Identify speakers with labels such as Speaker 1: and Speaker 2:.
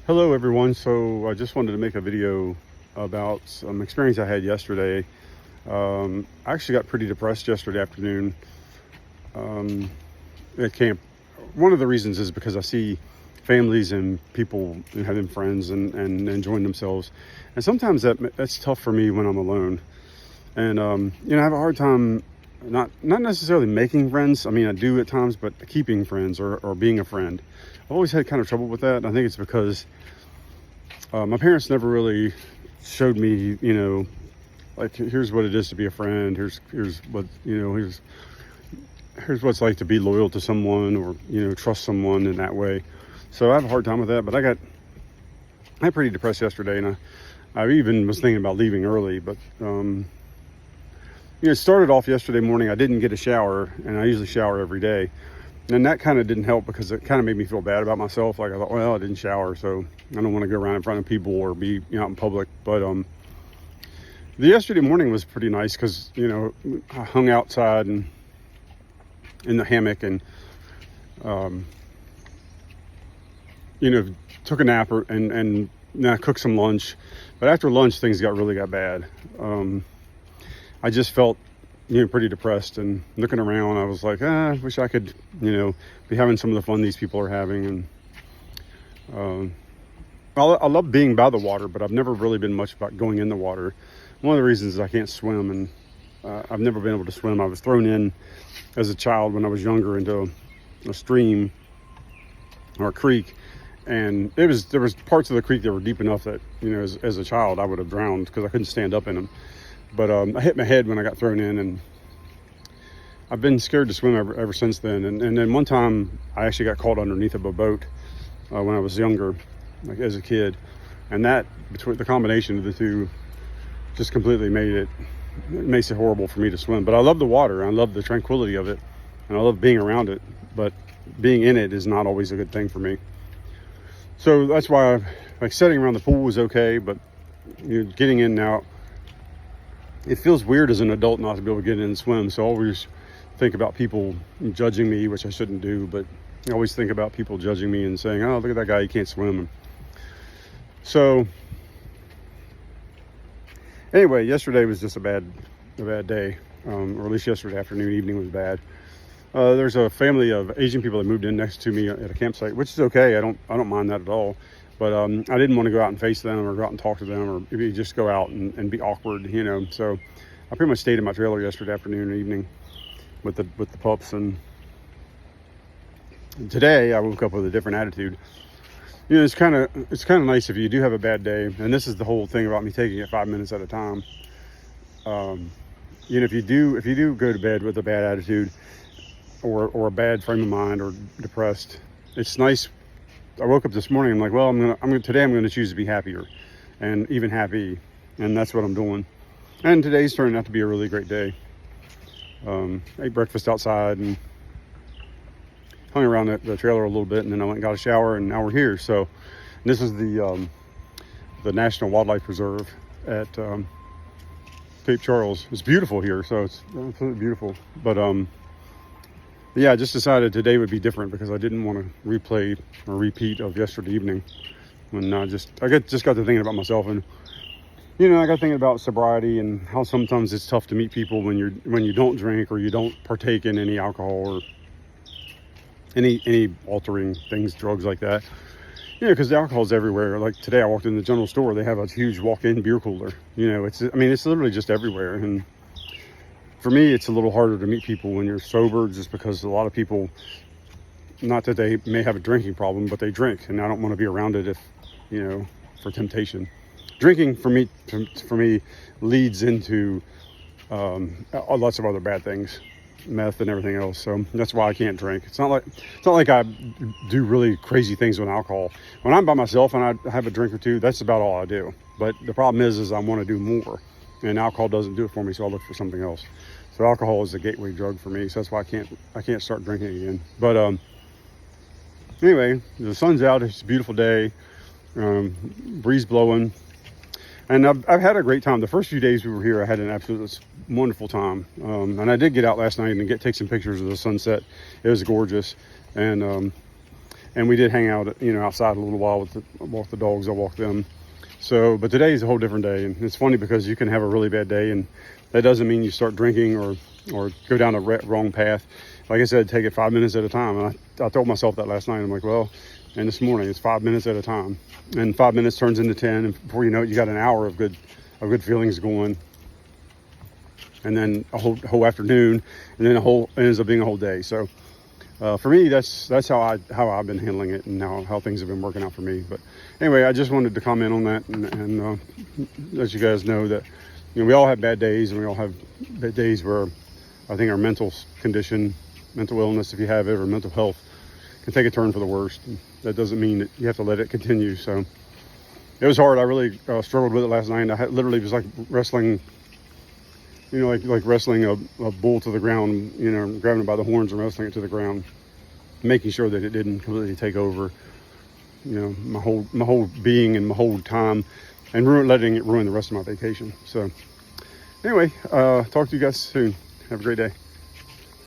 Speaker 1: Hello everyone. So I just wanted to make a video about some experience I had yesterday. I actually got pretty depressed yesterday afternoon at camp. One of the reasons is because I see families and people having friends and enjoying themselves. And sometimes that's tough for me when I'm alone. And I have a hard time not necessarily making friends. I mean, I do at times, but keeping friends or being a friend. I've always had kind of trouble with that. I think it's because my parents never really showed me, like here's what it is to be a friend. Here's what here's what it's like to be loyal to someone or trust someone in that way. So I have a hard time with that. But I got pretty depressed yesterday, and I even was thinking about leaving early. But it started off yesterday morning. I didn't get a shower, and I usually shower every day. And that kind of didn't help because it kind of made me feel bad about myself. Like I thought, well, I didn't shower, so I don't want to go around in front of people or be out in public. But the yesterday morning was pretty nice because I hung outside and in the hammock and took a nap and then I cooked some lunch. But after lunch, things really got bad. I just felt pretty depressed, and looking around, I was like, I wish I could, be having some of the fun these people are having. And I love being by the water, but I've never really been much about going in the water. One of the reasons is I can't swim, and I've never been able to swim. I was thrown in as a child when I was younger into a stream or a creek, and there was parts of the creek that were deep enough that as a child I would have drowned because I couldn't stand up in them. But I hit my head when I got thrown in, and I've been scared to swim ever since then. And then one time I actually got caught underneath of a boat when I was younger, like as a kid. And that, between the combination of the two, just completely makes it horrible for me to swim. But I love the water. I love the tranquility of it, and I love being around it. But being in it is not always a good thing for me. So that's why sitting around the pool was okay, but getting in and out, it feels weird as an adult not to be able to get in and swim. So I always think about people judging me, which I shouldn't do, but I always think about people judging me and saying, oh, look at that guy, he can't swim. So anyway, yesterday was just a bad day, or at least yesterday afternoon, evening was bad. There's a family of Asian people that moved in next to me at a campsite, which is okay. I don't mind that at all. But I didn't want to go out and face them or go out and talk to them or maybe just go out and be awkward, So I pretty much stayed in my trailer yesterday afternoon and evening with the pups. And today I woke up with a different attitude. It's kind of nice if you do have a bad day. And this is the whole thing about me taking it 5 minutes at a time. If you do go to bed with a bad attitude or a bad frame of mind or depressed, it's nice. I woke up this morning. I'm like, well, today I'm going to choose to be happier and even happy. And that's what I'm doing. And today's turned out to be a really great day. Ate breakfast outside and hung around the trailer a little bit. And then I went and got a shower, and now we're here. So this is the National Wildlife Preserve at Cape Charles. It's beautiful here. So it's absolutely beautiful. But yeah, I just decided today would be different because I didn't want to replay or repeat of yesterday evening. When I just got to thinking about myself, and I got thinking about sobriety and how sometimes it's tough to meet people when you don't drink or you don't partake in any alcohol or any altering things, drugs like that. Because the alcohol's everywhere. Like today, I walked in the general store; they have a huge walk-in beer cooler. It's literally just everywhere. And for me, it's a little harder to meet people when you're sober, just because a lot of people, not that they may have a drinking problem, but they drink, and I don't want to be around it if, for temptation. Drinking for me leads into lots of other bad things, meth and everything else. So that's why I can't drink. It's not like I do really crazy things with alcohol. When I'm by myself and I have a drink or two, that's about all I do. But the problem is I want to do more. And alcohol doesn't do it for me, so I look for something else. So alcohol is a gateway drug for me, so that's why I can't start drinking again. But anyway, the sun's out. It's a beautiful day, breeze blowing, and I've had a great time. The first few days we were here, I had an absolute wonderful time, and I did get out last night and take some pictures of the sunset. It was gorgeous, and And we did hang out, outside a little while with the dogs. I walked them. So, but today is a whole different day, and it's funny because you can have a really bad day, and that doesn't mean you start drinking or go down a wrong path. Like I said, take it 5 minutes at a time. And I told myself that last night. I'm like, well, and this morning it's 5 minutes at a time, and 5 minutes turns into 10, and before you know it, you got an hour of good feelings going, and then a whole afternoon, and then it ends up being a whole day. So. For me, that's how I've been handling it, and how things have been working out for me. But anyway, I just wanted to comment on that and let you guys know that we all have bad days, and we all have bad days where I think our mental condition, mental illness, if you have it, or mental health, can take a turn for the worst. And that doesn't mean that you have to let it continue. So it was hard. I really struggled with it last night. Literally was like wrestling. Like wrestling a bull to the ground, grabbing it by the horns and wrestling it to the ground, making sure that it didn't completely take over, my whole being and my whole time, and letting it ruin the rest of my vacation. So anyway, talk to you guys soon. Have a great day.